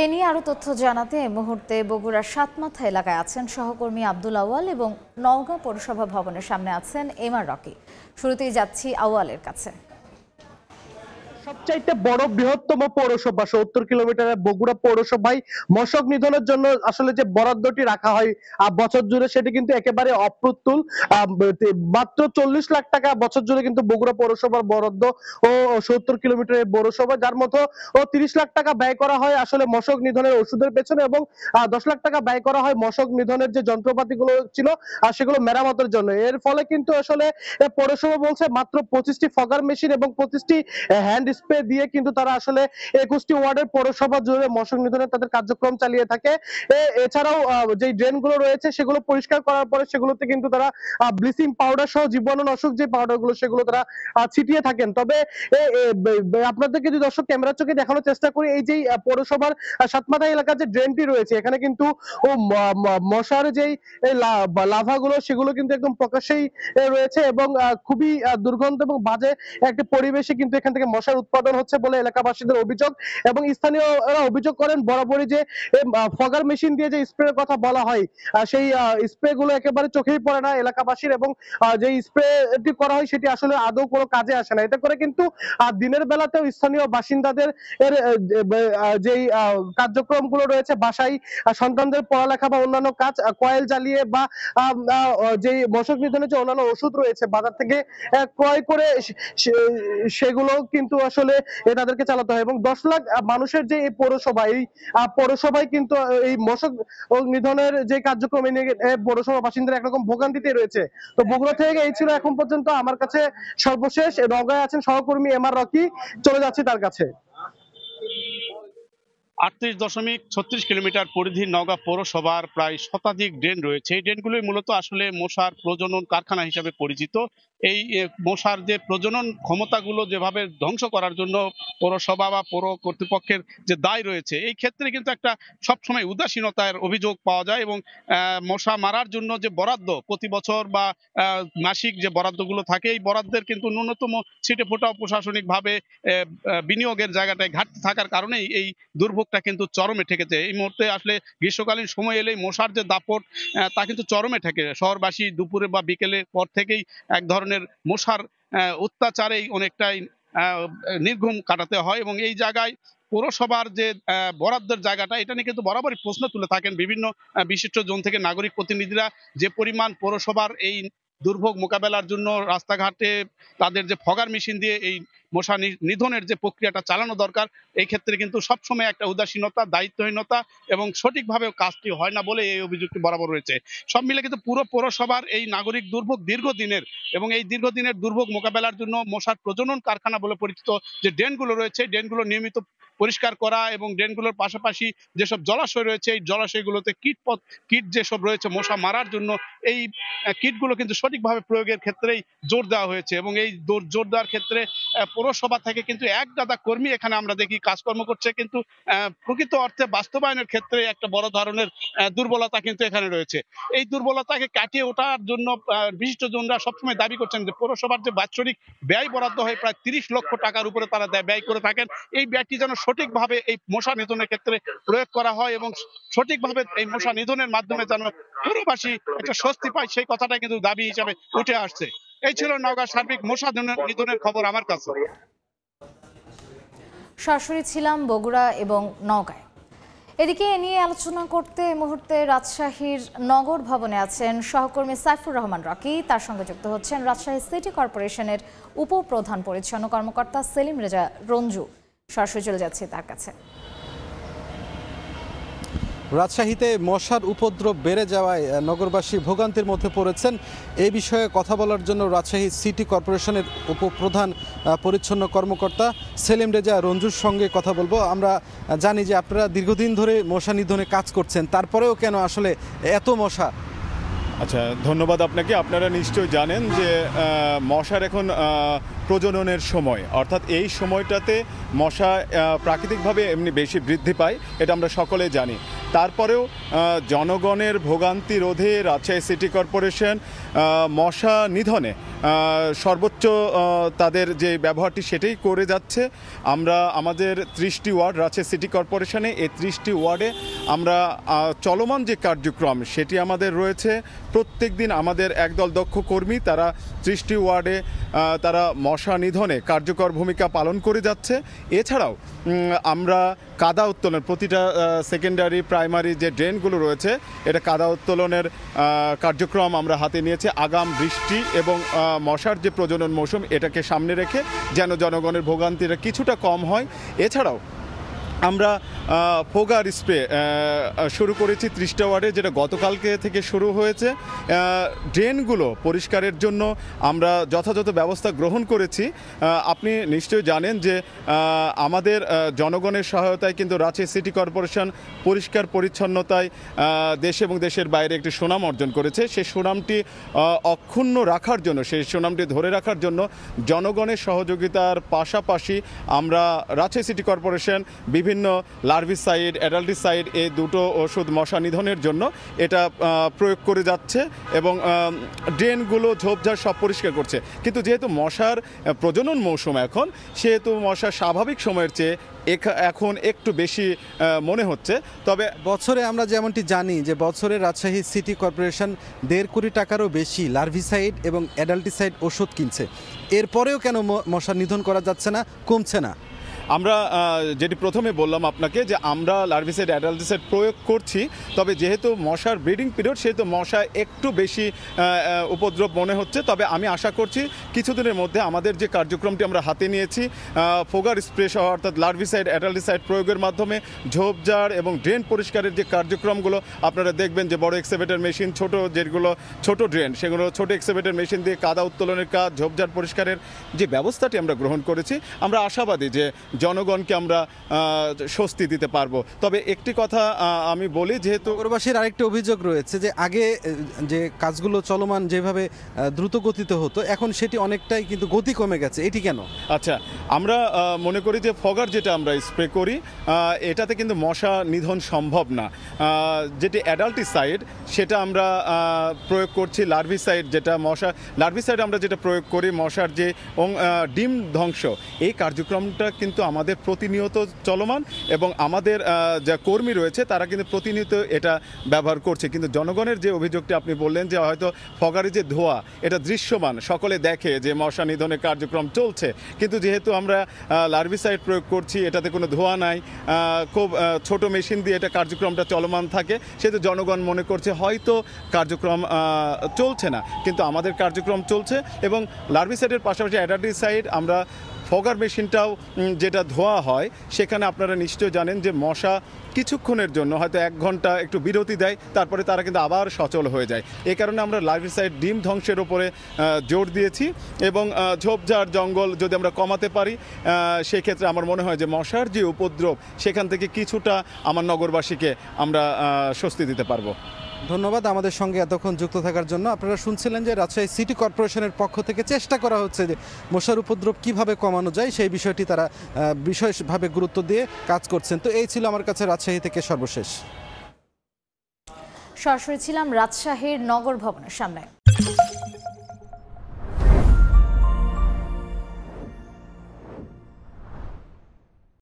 এ নিয়ে আরও তথ্য জানাতে এই মুহূর্তে বগুড়ার সাতমাথা এলাকায় আছেন সহকর্মী আব্দুল আউয়াল এবং নওগাঁ পৌরসভা ভবনের সামনে আছেন এমআর রকি। শুরুতেই যাচ্ছি আউয়ালের কাছে। সবচাইতে বড় বৃহত্তম পৌরসভা ৭০ কিলোমিটারের বগুড়া পৌরসভায় মশক নিধনের জন্য আসলে যে বরাদ্দটি রাখা হয় বছর জুড়ে সেটি কিন্তু একেবারে অপ্রতুল। মাত্র ৪০ লাখ টাকা বছর জুড়ে কিন্তু বগুড়া পৌরসভার বরাদ্দ ও ৭০ কিলোমিটারের পৌরসভা, যার মতো ৩০ লাখ টাকা ব্যয় করা হয় আসলে মশক নিধনের ওষুধের পেছনে এবং ১০ লাখ টাকা ব্যয় করা হয় মশক নিধনের যে যন্ত্রপাতিগুলো ছিল সেগুলো মেরামতের জন্য। এর ফলে কিন্তু আসলে পৌরসভা বলছে মাত্র ২৫টি ফগার মেশিন এবং ২৫টি হ্যান্ড স্প্রে দিয়ে কিন্তু তারা আসলে ২১টি ওয়ার্ডের পৌরসভা জুড়ে মশক নিধনের তাদের কার্যক্রম চালিয়ে থাকে। এছাড়াও যে ড্রেনগুলো রয়েছে সেগুলো পরিষ্কার করার পরে সেগুলোতে কিন্তু তারা ব্লিচিং পাউডার সহ জীবাণুনাশক যে পাউডারগুলো সেগুলো তারা ছিটিয়ে থাকেন। তবে আপনাদেরকে যদি দর্শক ক্যামেরার চোখে দেখানোর চেষ্টা করি, এই যে পৌরসভার সাতমাথা এলাকার যে ড্রেনটি রয়েছে এখানে কিন্তু মশার যেই লাভাগুলো সেগুলো কিন্তু একদম প্রকাশ্যেই রয়েছে এবং খুবই দুর্গন্ধ এবং বাজে একটা পরিবেশে কিন্তু এখান থেকে মশার উৎপাদন হচ্ছে বলে এলাকাবাসীদের অভিযোগ। এবং স্থানীয়রা অভিযোগ করেন বরাবরই যে ফগার মেশিন দিয়ে যে স্প্রের কথা বলা হয় সেই স্প্রে গুলো একেবারে চোখেই পড়ে না এলাকাবাসীর এবং যে স্প্রেটি করা হয় সেটি আসলে আদৌ কোনো কাজে আসে না। এতে করে কিন্তু দিনের বেলাতেও স্থানীয় বাসিন্দাদের এর যেই কার্যক্রমগুলো রয়েছে বাসায় সন্তানদের পড়ালেখা বা অন্যান্য কাজ কয়েল জ্বালিয়ে বা যেই মশক নিধনের যে অন্যান্য ওষুধ রয়েছে বাজার থেকে ক্রয় করে সেগুলো কিন্তু আসলে তাদেরকে চালাতে হয়। এবং ১০ লাখ মানুষের যে এই পৌরসভা, এই পৌরসভায় কিন্তু এই মশক নিধনের যে কার্যক্রম নিয়ে পৌরসভা বাসিন্দারা একরকম ভোগান্তিতে রয়েছে। তো বগুড়া থেকে এই ছিল এখন পর্যন্ত আমার কাছে সর্বশেষ। নওগাঁয় আছেন সহকর্মী এমআর রকি, চলে যাচ্ছি তার কাছে। ৩৮.৩৬ কিলোমিটার পরিধির নওগাঁ পৌরসভার প্রায় শতাধিক ড্রেন রয়েছে। এই ড্রেনগুলোই মূলত আসলে মশার প্রজনন কারখানা হিসেবে পরিচিত। এই মশার যে প্রজনন ক্ষমতাগুলো যেভাবে ধ্বংস করার জন্য পৌরসভা বা পৌর কর্তৃপক্ষের যে দায় রয়েছে, এই ক্ষেত্রে কিন্তু একটা সবসময় উদাসীনতার অভিযোগ পাওয়া যায় এবং মশা মারার জন্য যে বরাদ্দ প্রতি বছর বা মাসিক যে বরাদ্দগুলো থাকে এই বরাদ্দের কিন্তু ন্যূনতম ছিটে ফোটাও প্রশাসনিকভাবে বিনিয়োগের জায়গাটায় ঘাটতি থাকার কারণেই এই দুর্ভোগটা কিন্তু চরমে ঠেকেছে। এই মুহূর্তে আসলে গ্রীষ্মকালীন সময় এলেই মশার যে দাপট তা কিন্তু চরমে ঠেকে। শহরবাসী দুপুরে বা বিকেলের পর থেকেই এক ধরনের মশার অত্যাচারেই অনেকটাই নির্ঘুম কাটাতে হয় এবং এই জায়গায় পৌরসভার যে বরাদ্দের জায়গাটা এটা নিয়ে কিন্তু বরাবরই প্রশ্ন তুলে থাকেন বিভিন্ন বিশিষ্ট জন থেকে নাগরিক প্রতিনিধিরা। যে পরিমাণ পৌরসভার এই দুর্ভোগ মোকাবেলার জন্য রাস্তাঘাটে তাদের যে ফগার মেশিন দিয়ে এই মশা নিধনের যে প্রক্রিয়াটা চালানো দরকার, এই ক্ষেত্রে কিন্তু সবসময় একটা উদাসীনতা, দায়িত্বহীনতা এবং সঠিকভাবে কাজটি হয় না বলে এই অভিযোগটি বরাবর রয়েছে। সব মিলে কিন্তু পুরো পৌরসভার এই নাগরিক দুর্ভোগ দীর্ঘদিনের এবং এই দীর্ঘদিনের দুর্ভোগ মোকাবেলার জন্য মশার প্রজনন কারখানা বলে পরিচিত যে ড্রেনগুলো রয়েছে, ড্রেনগুলো নিয়মিত পরিষ্কার করা এবং ড্রেনগুলোর পাশাপাশি যেসব জলাশয় রয়েছে এই জলাশয়গুলোতে কীট যেসব রয়েছে মশা মারার জন্য এই কীটগুলো কিন্তু সঠিকভাবে প্রয়োগের ক্ষেত্রেই জোর দেওয়া হয়েছে এবং এই জোর দেওয়ার ক্ষেত্রে পৌরসভা থেকে কিন্তু এক গাদা কর্মী এখানে আমরা দেখি কাজকর্ম করছে, কিন্তু প্রকৃত অর্থে বাস্তবায়নের ক্ষেত্রে একটা বড় ধরনের দুর্বলতা কিন্তু এখানে রয়েছে। এই দুর্বলতাকে কাটিয়ে ওঠার জন্য বিশিষ্টজনরা সবসময় দাবি করছেন যে পৌরসভার যে বাৎসরিক ব্যয় বরাদ্দ হয় প্রায় ৩০ লক্ষ টাকার উপরে তারা ব্যয় করে থাকেন, এই ব্যয়টি যেন সঠিকভাবে এই মশা নিধনের ক্ষেত্রে প্রয়োগ করা হয় এবং সঠিকভাবে এই মশা নিধনের মাধ্যমে যেন পৌরবাসী একটা স্বস্তি পায় সেই কথাটা কিন্তু দাবি হিসাবে উঠে আসছে। এই ছিল নওগাঁ সার্বিক মশা নিধনের খবর আমার কাছে। সরাসরি ছিলাম বগুড়া এবং নওগাঁয়। এদিকে এ নিয়ে আলোচনা করতে এই মুহূর্তে রাজশাহীর নগর ভবনে আছেন সহকর্মী সাইফুর রহমান রকি। তার সঙ্গে যুক্ত হচ্ছেন রাজশাহী সিটি কর্পোরেশনের উপপ্রধান পরিচ্ছন্ন কর্মকর্তা সেলিম রেজা রঞ্জু। সরাসরি চলে যাচ্ছে তার কাছে। রাজশাহীতে মশার উপদ্রব বেড়ে যাওয়ায় নগরবাসী ভোগান্তির মধ্যে পড়েছেন। এই বিষয়ে কথা বলার জন্য রাজশাহী সিটি কর্পোরেশনের উপপ্রধান পরিচ্ছন্ন কর্মকর্তা সেলিম রেজা রঞ্জুর সঙ্গে কথা বলবো। আমরা জানি যে আপনারা দীর্ঘদিন ধরে মশা নিধনে কাজ করছেন, তারপরেও কেন আসলে এত মশা? আচ্ছা, ধন্যবাদ আপনাকে। আপনারা নিশ্চয়ই জানেন যে মশার এখন প্রজননের সময়, অর্থাৎ এই সময়টাতে মশা প্রাকৃতিকভাবে এমনি বেশি বৃদ্ধি পায়, এটা আমরা সকলে জানি। তারপরেও জনগণের ভোগান্তি রোধে রাজশাহী সিটি কর্পোরেশন মশা নিধনে সর্বোচ্চ তাদের যে ব্যবহারটি সেটাই করে যাচ্ছে। আমরা আমাদের 30টি ওয়ার্ড রাজশাহী সিটি কর্পোরেশনে, এই 30টি ওয়ার্ডে আমরা চলমান যে কার্যক্রম সেটি আমাদের রয়েছে। প্রত্যেক দিন আমাদের একদল দক্ষ কর্মী তারা 30টি ওয়ার্ডে তারা মশা নিধনে কার্যকর ভূমিকা পালন করে যাচ্ছে। এছাড়াও আমরা কাদা উত্তোলন, প্রতিটা সেকেন্ডারি প্রাইমারি যে ড্রেনগুলো রয়েছে এটা কাদা উত্তোলনের কার্যক্রম আমরা হাতে নিয়েছি আগাম বৃষ্টি এবং মশার যে প্রজনন মৌসুম এটাকে সামনে রেখে, যেন জনগণের ভোগান্তিটা কিছুটা কম হয়। এছাড়াও আমরা ফোগার স্প্রে শুরু করেছি 30টা ওয়ার্ডে, যেটা গতকালকে থেকে শুরু হয়েছে। ড্রেনগুলো পরিষ্কারের জন্য আমরা যথাযথ ব্যবস্থা গ্রহণ করেছি। আপনি নিশ্চয়ই জানেন যে আমাদের জনগণের সহায়তায় কিন্তু রাজশাহী সিটি কর্পোরেশন পরিষ্কার পরিচ্ছন্নতায় দেশ এবং দেশের বাইরে একটি সুনাম অর্জন করেছে। সেই সুনামটি অক্ষুণ্ণ রাখার জন্য, সেই সুনামটি ধরে রাখার জন্য জনগণের সহযোগিতার পাশাপাশি আমরা রাজশাহী সিটি কর্পোরেশন বিভিন্ন লার্ভিসাইড, অ্যাডাল্টিসাইড এই দুটো ওষুধ মশা নিধনের জন্য এটা প্রয়োগ করে যাচ্ছে এবং ড্রেনগুলো ঝোপঝাড় সব পরিষ্কার করছে। কিন্তু যেহেতু মশার প্রজনন মৌসুম এখন, সেহেতু মশা স্বাভাবিক সময়ের চেয়ে এখন একটু বেশি মনে হচ্ছে। তবে বছরে আমরা যেমনটি জানি যে বছরে রাজশাহী সিটি কর্পোরেশন 1.5 কোটি টাকারও বেশি লার্ভিসাইড এবং অ্যাডাল্টিসাইড ওষুধ কিনছে, এরপরেও কেন মশা নিধন করা যাচ্ছে না, কমছে না? আমরা যেটি প্রথমে বললাম আপনাকে যে আমরা লার্ভিসাইড, অ্যাডাল্টিসাইড প্রয়োগ করছি, তবে যেহেতু মশার ব্রিডিং পিরিয়ড সেহেতু মশা একটু বেশি উপদ্রব মনে হচ্ছে। তবে আমি আশা করছি কিছুদিনের মধ্যে আমাদের যে কার্যক্রমটি আমরা হাতে নিয়েছি ফোগার স্প্রে সহ অর্থাৎ লার্ভিসাইড, অ্যাডাল্টিসাইড প্রয়োগের মাধ্যমে ঝোপঝাড় এবং ড্রেন পরিষ্কারের যে কার্যক্রমগুলো আপনারা দেখবেন যে বড় এক্সকেভেটর মেশিন, যেগুলো ছোট ড্রেন সেগুলো ছোট এক্সকেভেটর মেশিন দিয়ে কাদা উত্তোলনের কাজ, ঝোপঝাড় পরিষ্কারের যে ব্যবস্থাটি আমরা গ্রহণ করেছি, আমরা আশাবাদী যে জনগণকে আমরা স্বস্তি দিতে পারবো। তবে একটি কথা আমি বলি, যেহেতু নগরবাসীর আরেকটি অভিযোগ রয়েছে যে আগে যে কাজগুলো চলমান যেভাবে দ্রুত গতিতে হতো, এখন সেটি অনেকটাই কিন্তু গতি কমে গেছে, এটি কেন? আচ্ছা, আমরা মনে করি যে ফগার যেটা আমরা স্প্রে করি এটাতে কিন্তু মশা নিধন সম্ভব না। যেটি অ্যাডাল্টিসাইড সেটা আমরা প্রয়োগ করছি, লার্ভিসাইড যেটা মশা, লার্ভিসাইড আমরা যেটা প্রয়োগ করি মশার যে ডিম ধ্বংস, এই কার্যক্রমটা কিন্তু আমাদের প্রতিনিয়ত চলমান এবং আমাদের যা কর্মী রয়েছে তারা কিন্তু প্রতিনিয়ত এটা ব্যবহার করছে। কিন্তু জনগণের যে অভিযোগটি আপনি বললেন যে হয়তো ফগারে যে ধোঁয়া এটা দৃশ্যমান, সকলে দেখে যে মশা নিধনের কার্যক্রম চলছে, কিন্তু যেহেতু আমরা লার্ভিসাইড প্রয়োগ করছি এটাতে কোনো ধোঁয়া নাই, খুব ছোট মেশিন দিয়ে এটা কার্যক্রমটা চলমান থাকে, সেহেতু জনগণ মনে করছে হয়তো কার্যক্রম চলছে না, কিন্তু আমাদের কার্যক্রম চলছে। এবং লার্ভিসাইডের পাশাপাশি অ্যাডাল্টিসাইড আমরা ফগার মেশিনটাও যেটা ধোয়া হয় সেখানে আপনারা নিশ্চয় জানেন যে মশা কিছুক্ষণের জন্য হয়তো 1 ঘন্টা একটু বিরতি দেয়, তারপরে তারা কিন্তু আবার সচল হয়ে যায়। এই কারণে আমরা লার্ভিসাইড ডিম ধ্বংসের উপরে জোর দিয়েছি এবং ঝোপঝাড় জঙ্গল যদি আমরা কমাতে পারি সেই ক্ষেত্রে আমার মনে হয় যে মশার যে উপদ্রব সেখান থেকে কিছুটা আমার নগরবাসীকে আমরা স্বস্তি দিতে পারবো। ধন্যবাদ আমাদের সঙ্গে এতক্ষণ যুক্ত থাকার জন্য। আপনারা শুনছিলেন যে রাজশাহী সিটি কর্পোরেশনের পক্ষ থেকে চেষ্টা করা হচ্ছে যে মশার উপদ্রব কিভাবে কমানো যায় সেই বিষয়টি তারা বিশেষভাবে গুরুত্ব দিয়ে কাজ করছেন। তো এই ছিল আমার কাছে রাজশাহী থেকে সর্বশেষ। সরাসরি ছিলাম রাজশাহীর নগর ভবনের সামনে।